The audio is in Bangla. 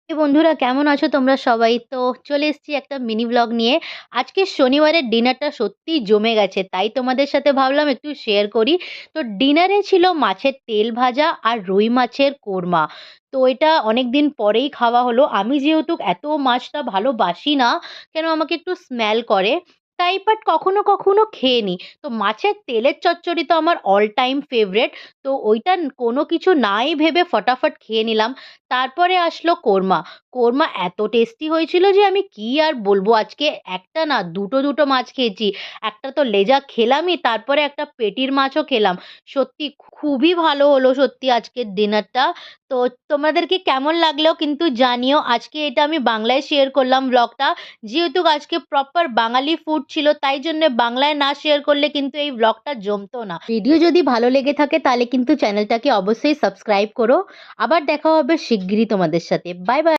বন্ধুরা কেমন আছো তোমরা সবাই? তো চলে এসেছি একটা মিনি ব্লগ নিয়ে। আজকে শনিবারের ডিনারটা সত্যিই জমে গেছে। তাই তোমাদের সাথে ভাবলাম একটু শেয়ার করি। তো ডিনারে ছিল মাছের তেল ভাজা আর রুই মাছের কোরমা। তো এটা অনেকদিন পরেই খাওয়া হলো। আমি যেহেতু এত মাছটা ভালোবাসি না, কেন আমাকে একটু স্মেল করে। তাই বাট কখনো, কখনো খেয়ে নিই। তো মাছের তেলের চচ্চড়ি তো আমার অল টাইম ফেভারেট। তো ওইটা কোনো কিছু নাই ভেবে ফটাফট খেয়ে নিলাম। তারপরে আসলো কোরমা। কোরমা এত টেস্টি হয়েছিল যে আমি কি আর বলবো! আজকে একটা না দুটো মাছ খেয়েছি। একটা তো লেজা খেলামই, তারপরে একটা পেটির মাছও খেলাম। সত্যি খুবই ভালো হলো সত্যি আজকের ডিনারটা। তো তোমাদেরকে কেমন লাগলো কিন্তু জানিও। আজকে এটা আমি বাংলায় শেয়ার করলাম ব্লগটা। যেহেতু আজকে প্রপার বাঙালি ফুড ছিল তাই জন্যে বাংলায় না শেয়ার করলে কিন্তু এই ব্লগটা জমতো না। ভিডিও যদি ভালো লেগে থাকে তাহলে কিন্তু চ্যানেলটাকে অবশ্যই সাবস্ক্রাইব করো। আবার দেখা হবে শিগগিরই তোমাদের সাথে। Bye, by.